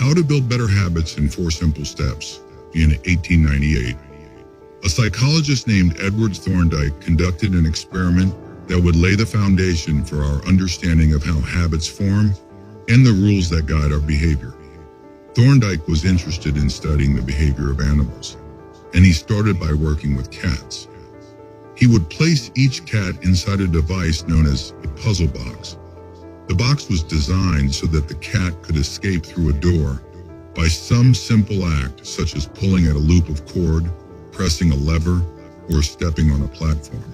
How to Build Better Habits in 4 Simple Steps in 1898. A psychologist named Edward Thorndike conducted an experiment that would lay the foundation for our understanding of how habits form and the rules that guide our behavior. Thorndike was interested in studying the behavior of animals, and he started by working with cats. He would place each cat inside a device known as a puzzle box. The box was designed so that the cat could escape through a door by some simple act, such as pulling at a loop of cord, pressing a lever, or stepping on a platform.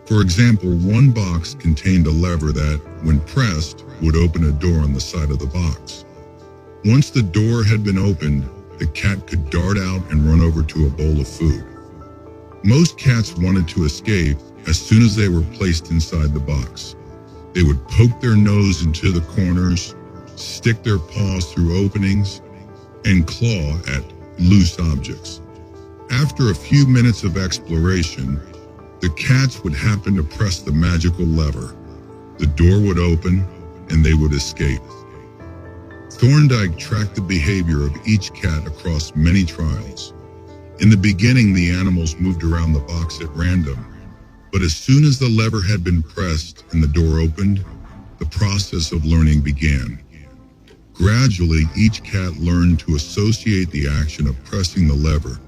For example, one box contained a lever that, when pressed, would open a door on the side of the box. Once the door had been opened, the cat could dart out and run over to a bowl of food. Most cats wanted to escape as soon as they were placed inside the box. They would poke their nose into the corners, stick their paws through openings, and claw at loose objects. After a few minutes of exploration, the cats would happen to press the magical lever. The door would open, and they would escape. Thorndike tracked the behavior of each cat across many trials. In the beginning, the animals moved around the box at random, but as soon as the lever had been pressed and the door opened, the process of learning began. Gradually, each cat learned to associate the action of pressing the lever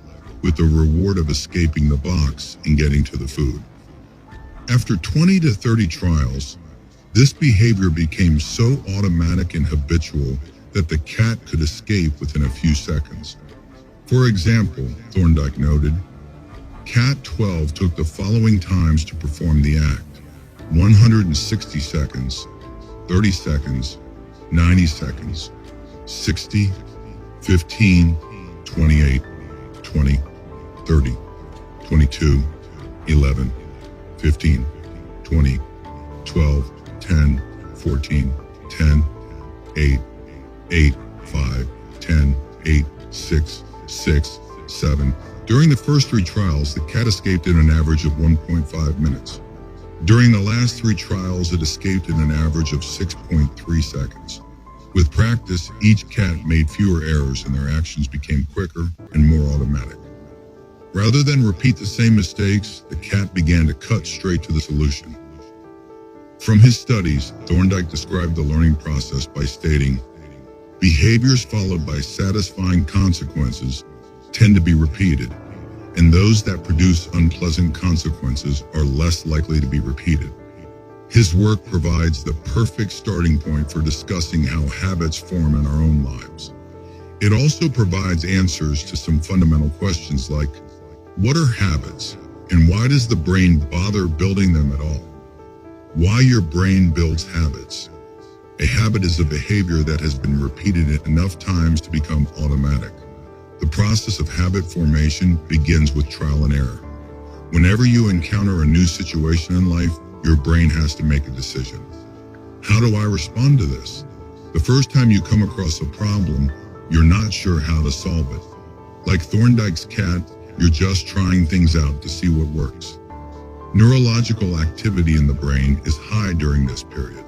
with the reward of escaping the box and getting to the food. After 20 to 30 trials, this behavior became so automatic and habitual that the cat could escape within a few seconds. For example, Thorndike noted, Cat 12 took the following times to perform the act: 160 seconds, 30 seconds, 90 seconds, 60, 15, 28, 20, 30, 22, 11, 15, 20, 12, 10, 14, 10, 8, 8, 5, 10, 8, 6, 6, 7. During the first 3 trials, the cat escaped in an average of 1.5 minutes. During the last 3 trials, it escaped in an average of 6.3 seconds. With practice, each cat made fewer errors and their actions became quicker and more automatic. Rather than repeat the same mistakes, the cat began to cut straight to the solution. From his studies, Thorndike described the learning process by stating, "Behaviors followed by satisfying consequences tend to be repeated, and those that produce unpleasant consequences are less likely to be repeated." His work provides the perfect starting point for discussing how habits form in our own lives. It also provides answers to some fundamental questions like, what are habits, and why does the brain bother building them at all? Why your brain builds habits. A habit is a behavior that has been repeated enough times to become automatic. The process of habit formation begins with trial and error. Whenever you encounter a new situation in life, your brain has to make a decision. How do I respond to this? The first time you come across a problem, you're not sure how to solve it. Like Thorndike's cat, you're just trying things out to see what works. Neurological activity in the brain is high during this period.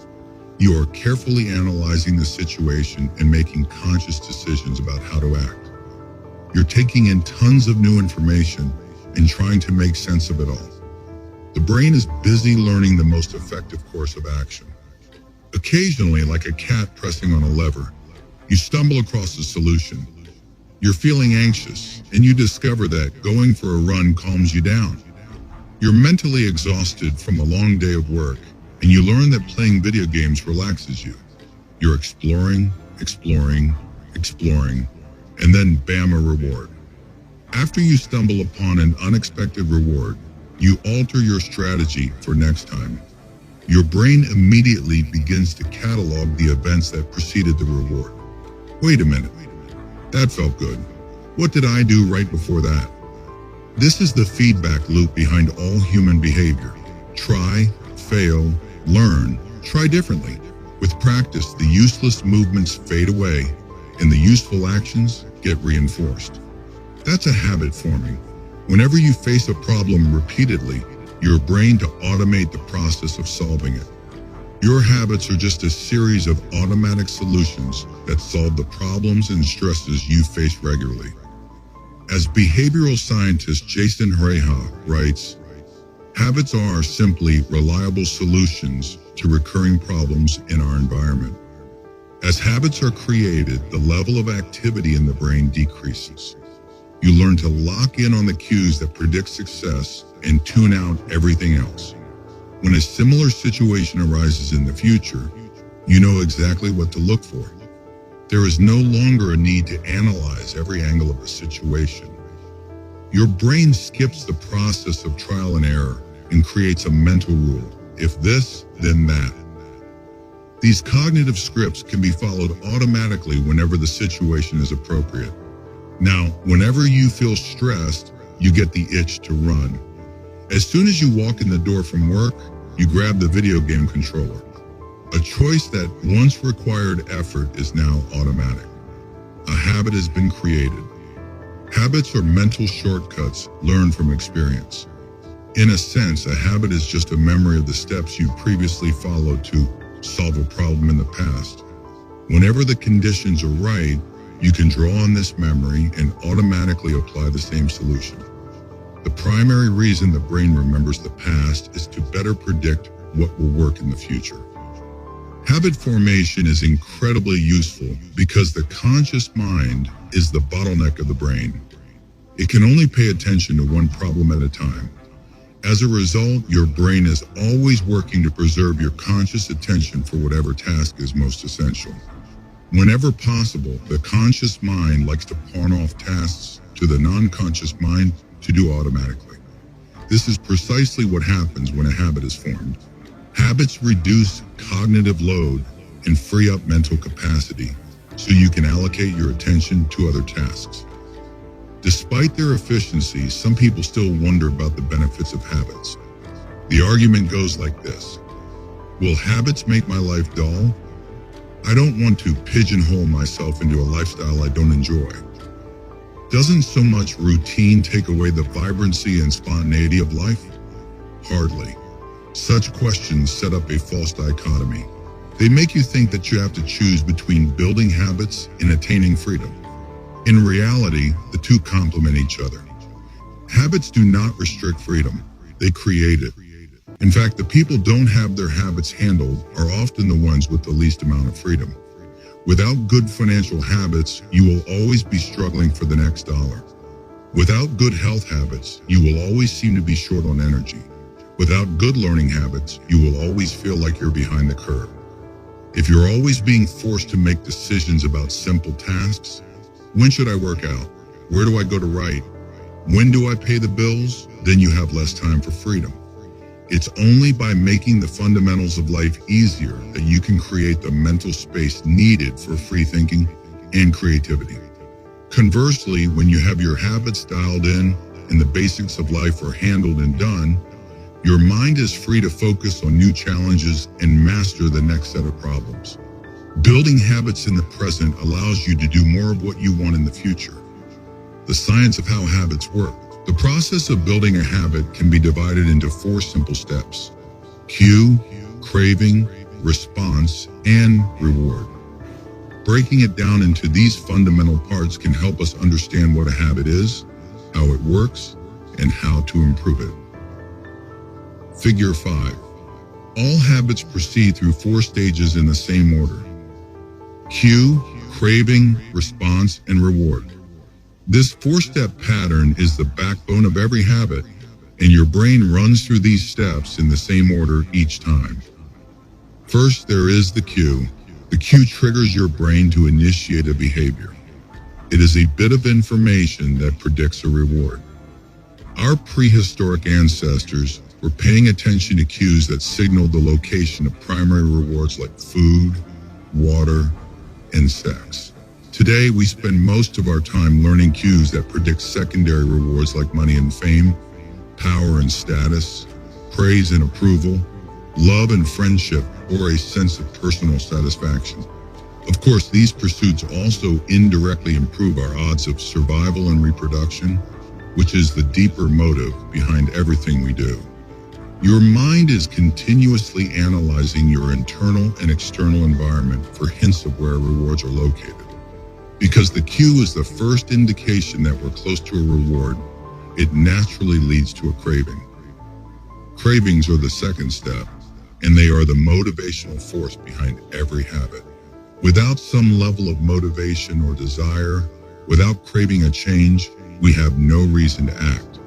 You are carefully analyzing the situation and making conscious decisions about how to act. You're taking in tons of new information and trying to make sense of it all. The brain is busy learning the most effective course of action. Occasionally, like a cat pressing on a lever, you stumble across a solution. You're feeling anxious, and you discover that going for a run calms you down. You're mentally exhausted from a long day of work, and you learn that playing video games relaxes you. You're exploring, and then bam, a reward. After you stumble upon an unexpected reward, you alter your strategy for next time. Your brain immediately begins to catalog the events that preceded the reward. Wait a minute, that felt good. What did I do right before that? This is the feedback loop behind all human behavior. Try, fail, learn, try differently. With practice, the useless movements fade away and the useful actions get reinforced. That's a habit forming. Whenever you face a problem repeatedly, you're trained to automate the process of solving it. Your habits are just a series of automatic solutions that solve the problems and stresses you face regularly. As behavioral scientist Jason Hreha writes, habits are simply reliable solutions to recurring problems in our environment. As habits are created, the level of activity in the brain decreases. You learn to lock in on the cues that predict success and tune out everything else. When a similar situation arises in the future, you know exactly what to look for. There is no longer a need to analyze every angle of a situation. Your brain skips the process of trial and error and creates a mental rule. If this, then that. These cognitive scripts can be followed automatically whenever the situation is appropriate. Now, whenever you feel stressed, you get the itch to run. As soon as you walk in the door from work, you grab the video game controller. A choice that once required effort is now automatic. A habit has been created. Habits are mental shortcuts learned from experience. In a sense, a habit is just a memory of the steps you previously followed to solve a problem in the past. Whenever the conditions are right, you can draw on this memory and automatically apply the same solution. The primary reason the brain remembers the past is to better predict what will work in the future. Habit formation is incredibly useful because the conscious mind is the bottleneck of the brain. It can only pay attention to one problem at a time. As a result, your brain is always working to preserve your conscious attention for whatever task is most essential. Whenever possible, the conscious mind likes to pawn off tasks to the non-conscious mind to do automatically. This is precisely what happens when a habit is formed. Habits reduce cognitive load and free up mental capacity so you can allocate your attention to other tasks. Despite their efficiency, some people still wonder about the benefits of habits. The argument goes like this: will habits make my life dull? I don't want to pigeonhole myself into a lifestyle I don't enjoy. Doesn't so much routine take away the vibrancy and spontaneity of life? Hardly. Such questions set up a false dichotomy. They make you think that you have to choose between building habits and attaining freedom. In reality, the two complement each other. Habits do not restrict freedom, they create it. In fact, the people who don't have their habits handled are often the ones with the least amount of freedom. Without good financial habits, you will always be struggling for the next dollar. Without good health habits, you will always seem to be short on energy. Without good learning habits, you will always feel like you're behind the curve. If you're always being forced to make decisions about simple tasks, when should I work out? Where do I go to write? When do I pay the bills? Then you have less time for freedom. It's only by making the fundamentals of life easier that you can create the mental space needed for free thinking and creativity. Conversely, when you have your habits dialed in and the basics of life are handled and done, your mind is free to focus on new challenges and master the next set of problems. Building habits in the present allows you to do more of what you want in the future. The science of how habits work. The process of building a habit can be divided into 4 simple steps: cue, craving, response, and reward. Breaking it down into these fundamental parts can help us understand what a habit is, how it works, and how to improve it. Figure 5. All habits proceed through 4 stages in the same order: cue, craving, response, and reward. This 4-step pattern is the backbone of every habit, and your brain runs through these steps in the same order each time. First, there is the cue. The cue triggers your brain to initiate a behavior. It is a bit of information that predicts a reward. Our prehistoric ancestors were paying attention to cues that signaled the location of primary rewards like food, water, and sex. Today, we spend most of our time learning cues that predict secondary rewards like money and fame, power and status, praise and approval, love and friendship, or a sense of personal satisfaction. Of course, these pursuits also indirectly improve our odds of survival and reproduction, which is the deeper motive behind everything we do. Your mind is continuously analyzing your internal and external environment for hints of where rewards are located. Because the cue is the first indication that we're close to a reward, it naturally leads to a craving. Cravings are the second step, and they are the motivational force behind every habit. Without some level of motivation or desire, without craving a change, we have no reason to act.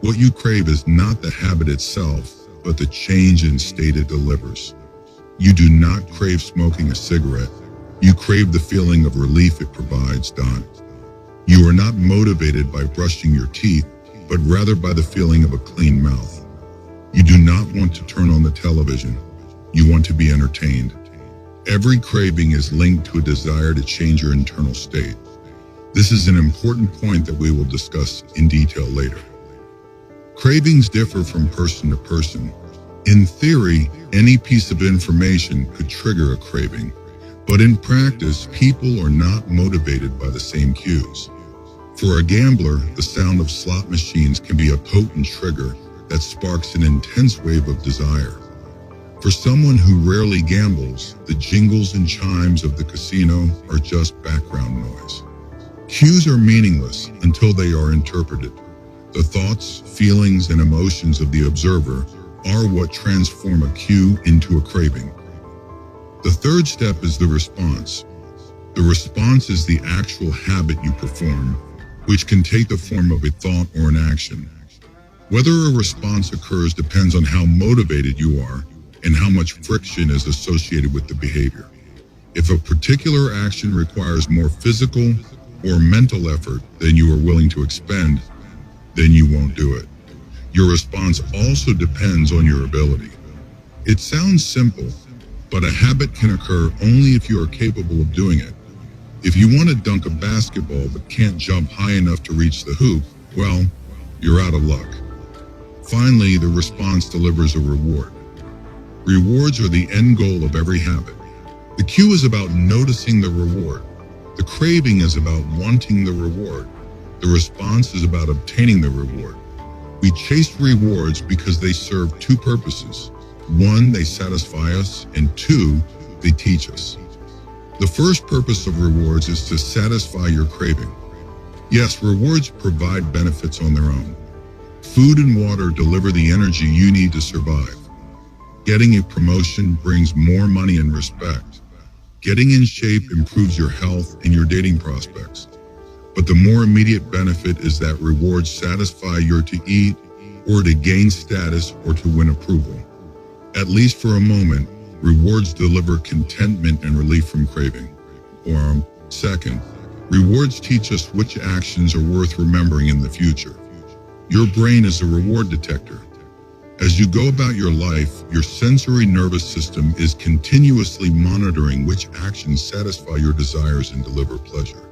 What you crave is not the habit itself, but the change in state it delivers. You do not crave smoking a cigarette. You crave the feeling of relief it provides, Don. You are not motivated by brushing your teeth, but rather by the feeling of a clean mouth. You do not want to turn on the television. You want to be entertained. Every craving is linked to a desire to change your internal state. This is an important point that we will discuss in detail later. Cravings differ from person to person. In theory, any piece of information could trigger a craving, but in practice, people are not motivated by the same cues. For a gambler, the sound of slot machines can be a potent trigger that sparks an intense wave of desire. For someone who rarely gambles, the jingles and chimes of the casino are just background noise. Cues are meaningless until they are interpreted. The thoughts, feelings, and emotions of the observer are what transform a cue into a craving. The third step is the response. The response is the actual habit you perform, which can take the form of a thought or an action. Whether a response occurs depends on how motivated you are and how much friction is associated with the behavior. If a particular action requires more physical or mental effort than you are willing to expend, then you won't do it. Your response also depends on your ability. It sounds simple, but a habit can occur only if you are capable of doing it. If you want to dunk a basketball but can't jump high enough to reach the hoop, well, you're out of luck. Finally, the response delivers a reward. Rewards are the end goal of every habit. The cue is about noticing the reward. The craving is about wanting the reward. The response is about obtaining the reward. We chase rewards because they serve two purposes. One, they satisfy us, and two, they teach us. The first purpose of rewards is to satisfy your craving. Yes, rewards provide benefits on their own. Food and water deliver the energy you need to survive. Getting a promotion brings more money and respect. Getting in shape improves your health and your dating prospects. But the more immediate benefit is that rewards satisfy your to eat, or to gain status, or to win approval. At least for a moment, rewards deliver contentment and relief from craving. Or, second, rewards teach us which actions are worth remembering in the future. Your brain is a reward detector. As you go about your life, your sensory nervous system is continuously monitoring which actions satisfy your desires and deliver pleasure.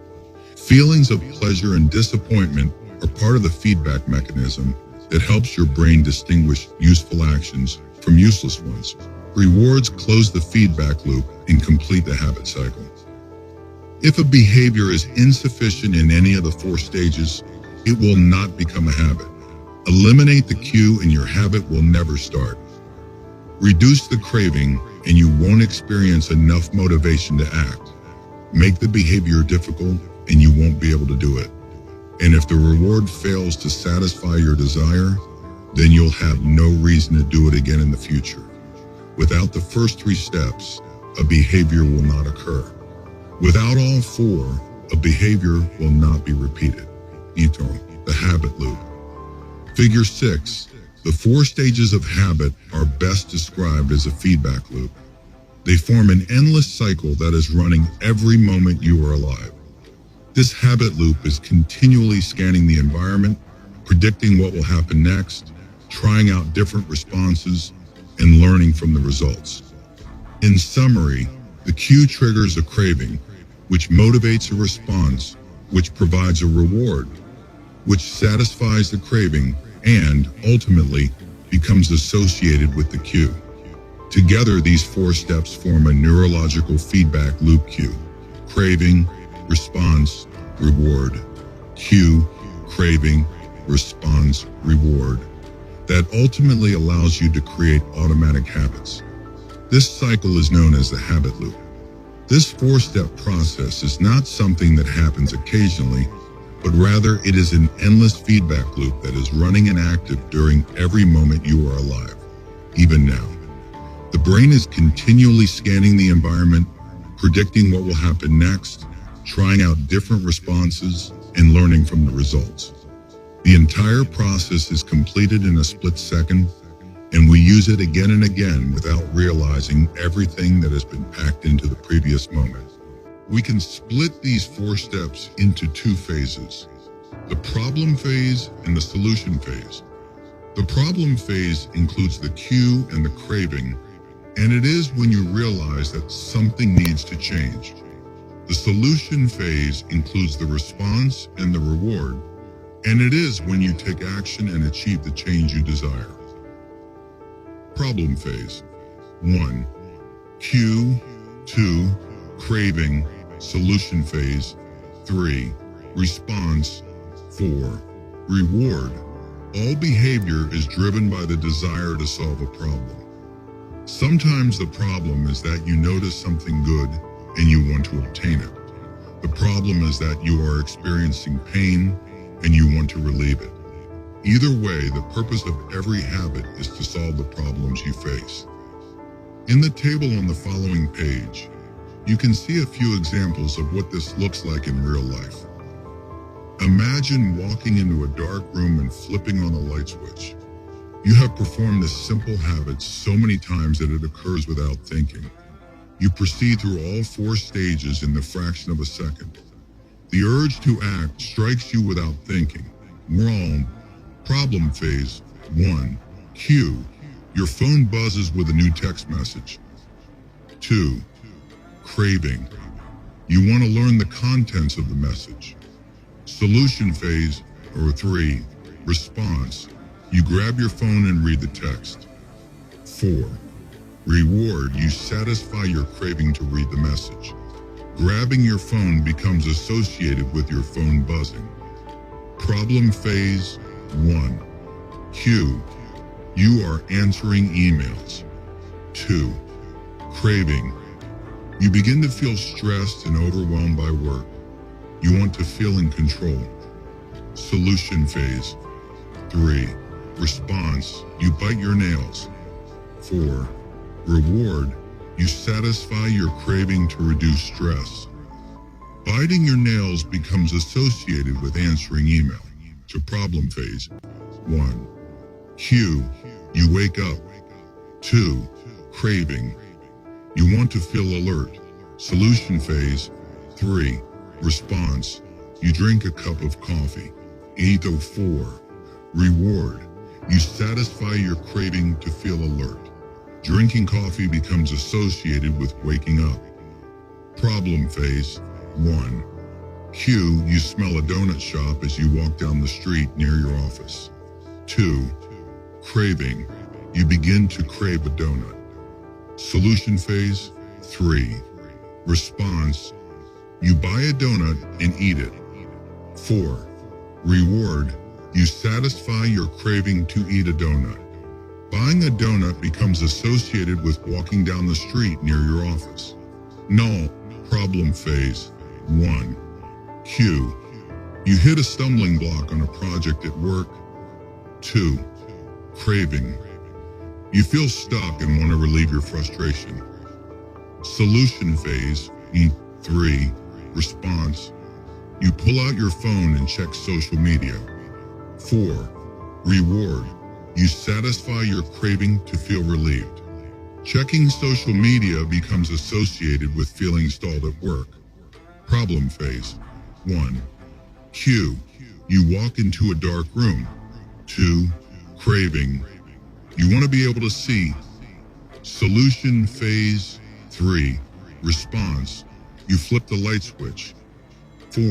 Feelings of pleasure and disappointment are part of the feedback mechanism that helps your brain distinguish useful actions from useless ones. Rewards close the feedback loop and complete the habit cycle. If a behavior is insufficient in any of the four stages, it will not become a habit. Eliminate the cue and your habit will never start. Reduce the craving and you won't experience enough motivation to act. Make the behavior difficult and you won't be able to do it. And if the reward fails to satisfy your desire, then you'll have no reason to do it again in the future. Without the first three steps, a behavior will not occur. Without all four, a behavior will not be repeated. Ito, the habit loop. Figure 6. The four stages of habit are best described as a feedback loop. They form an endless cycle that is running every moment you are alive. This habit loop is continually scanning the environment, predicting what will happen next, trying out different responses, and learning from the results. In summary, the cue triggers a craving, which motivates a response, which provides a reward, which satisfies the craving, and ultimately becomes associated with the cue. Together, these four steps form a neurological feedback loop cue: craving, response, reward. Cue, craving, response, reward. that ultimately allows you to create automatic habits. This cycle is known as the habit loop. This four-step process is not something that happens occasionally, but rather it is an endless feedback loop that is running and active during every moment you are alive, even now. The brain is continually scanning the environment, predicting what will happen next, trying out different responses, and learning from the results. The entire process is completed in a split second, and we use it again and again without realizing everything that has been packed into the previous moment. We can split these four steps into two phases: the problem phase and the solution phase. The problem phase includes the cue and the craving, and it is when you realize that something needs to change. The solution phase includes the response and the reward, and it is when you take action and achieve the change you desire. Problem phase. 1. Cue. 2. Craving. Solution phase. 3. Response. 4. Reward. All behavior is driven by the desire to solve a problem. Sometimes the problem is that you notice something good and you want to obtain it. The problem is that you are experiencing pain and you want to relieve it. Either way, the purpose of every habit is to solve the problems you face. In the table on the following page, you can see a few examples of what this looks like in real life. Imagine walking into a dark room and flipping on a light switch. You have performed this simple habit so many times that it occurs without thinking. You proceed through all four stages in the fraction of a second. The urge to act strikes you without thinking. Wrong. Problem phase. 1. Cue. Your phone buzzes with a new text message. 2. Craving. You want to learn the contents of the message. Solution phase, or 3. Response. You grab your phone and read the text. 4. Reward. You satisfy your craving to read the message. Grabbing your phone becomes associated with your phone buzzing. Problem phase. 1. Cue. You are answering emails. 2. Craving. You begin to feel stressed and overwhelmed by work. You want to feel in control. Solution phase. 3. Response. You bite your nails. 4. Reward. You satisfy your craving to reduce stress. Biting your nails becomes associated with answering email. To problem phase. 1. Cue. You wake up. 2. Craving. You want to feel alert. Solution phase. 3. Response. You drink a cup of coffee. 804. Reward. You satisfy your craving to feel alert. Drinking coffee becomes associated with waking up. Problem phase. 1. Cue. You smell a donut shop as you walk down the street near your office. 2. Craving. You begin to crave a donut. Solution phase. 3. Response. You buy a donut and eat it. 4. Reward. You satisfy your craving to eat a donut. Buying a donut becomes associated with walking down the street near your office. No. Problem phase. 1. Cue. You hit a stumbling block on a project at work. 2. Craving. You feel stuck and want to relieve your frustration. Solution phase. 3. Response. You pull out your phone and check social media. 4. Reward. You satisfy your craving to feel relieved. Checking social media becomes associated with feeling stalled at work. Problem phase. 1. Cue. You walk into a dark room. 2. Craving. You want to be able to see. Solution phase. 3. Response. You flip the light switch. 4.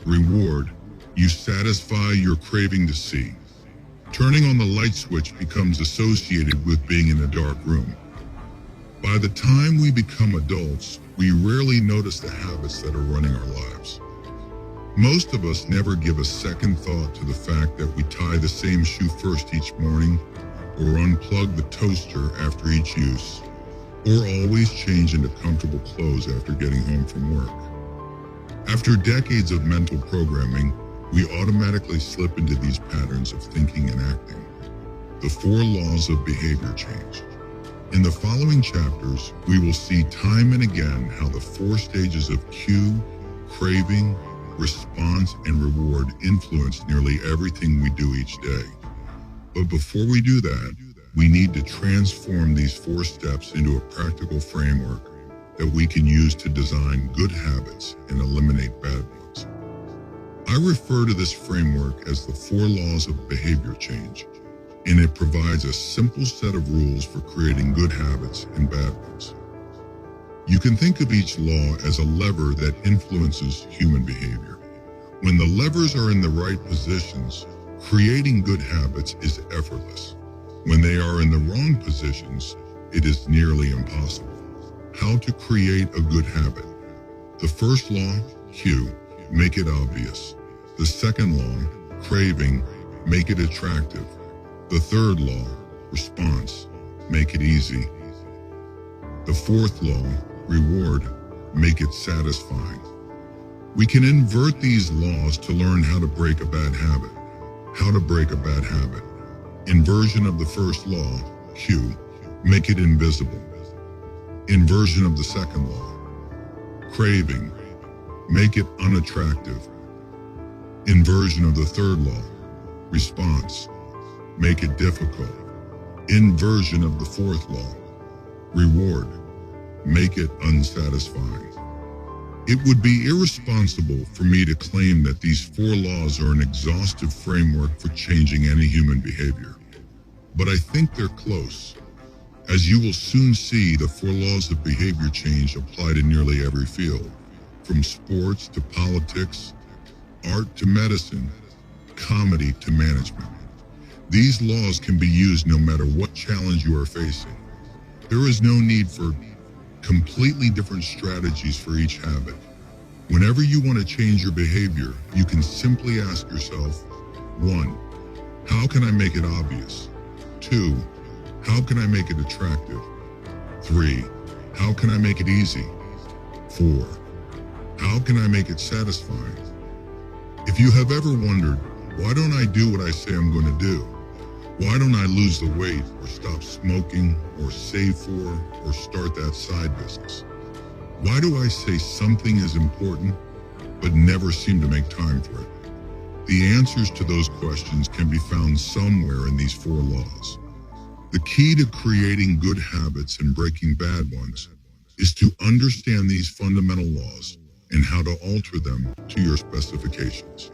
Reward. You satisfy your craving to see. Turning on the light switch becomes associated with being in a dark room. By the time we become adults, we rarely notice the habits that are running our lives. Most of us never give a second thought to the fact that we tie the same shoe first each morning, or unplug the toaster after each use, or always change into comfortable clothes after getting home from work. After decades of mental programming, we automatically slip into these patterns of thinking and acting. The 4 laws of behavior change. In the following chapters, we will see time and again how the 4 stages of cue, craving, response, and reward influence nearly everything we do each day. But before we do that, we need to transform these 4 steps into a practical framework that we can use to design good habits and eliminate bad ones. I refer to this framework as the 4 laws of behavior change, and it provides a simple set of rules for creating good habits and bad ones. You can think of each law as a lever that influences human behavior. When the levers are in the right positions, creating good habits is effortless. When they are in the wrong positions, it is nearly impossible. How to create a good habit. The first law, cue, make it obvious. The second law, craving, make it attractive. The third law, response, make it easy. The fourth law, reward, make it satisfying. We can invert these laws to learn how to break a bad habit. How to break a bad habit. Inversion of the first law, cue, make it invisible. Inversion of the second law, craving, make it unattractive. Inversion of the third law, response, make it difficult. Inversion of the fourth law, reward, make it unsatisfying. It would be irresponsible for me to claim that these 4 laws are an exhaustive framework for changing any human behavior. But I think they're close. As you will soon see, the 4 laws of behavior change apply to nearly every field, from sports to politics, art to medicine, comedy to management. These laws can be used no matter what challenge you are facing. There is no need for completely different strategies for each habit. Whenever you want to change your behavior, you can simply ask yourself, 1. How can I make it obvious? 2. How can I make it attractive? 3. How can I make it easy? 4. How can I make it satisfying? If you have ever wondered, why don't I do what I say I'm going to do? Why don't I lose the weight or stop smoking or save for or start that side business? Why do I say something is important but never seem to make time for it? The answers to those questions can be found somewhere in these 4 laws. The key to creating good habits and breaking bad ones is to understand these fundamental laws and how to alter them to your specifications.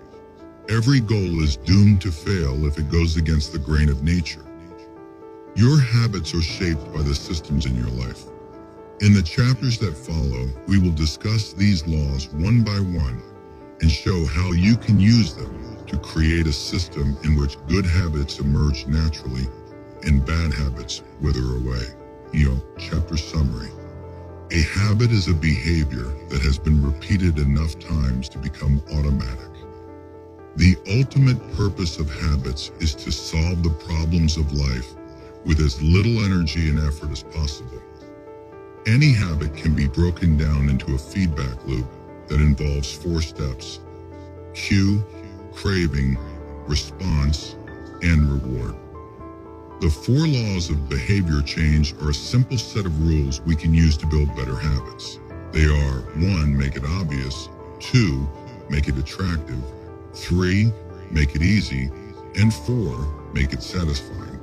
Every goal is doomed to fail if it goes against the grain of nature. Your habits are shaped by the systems in your life. In the chapters that follow, we will discuss these laws one by one and show how you can use them to create a system in which good habits emerge naturally and bad habits wither away. Chapter summary. A habit is a behavior that has been repeated enough times to become automatic. The ultimate purpose of habits is to solve the problems of life with as little energy and effort as possible. Any habit can be broken down into a feedback loop that involves 4 steps: cue, craving, response, and reward. The 4 laws of behavior change are a simple set of rules we can use to build better habits. They are: 1. Make it obvious. 2. Make it attractive. 3. Make it easy. And 4. Make it satisfying.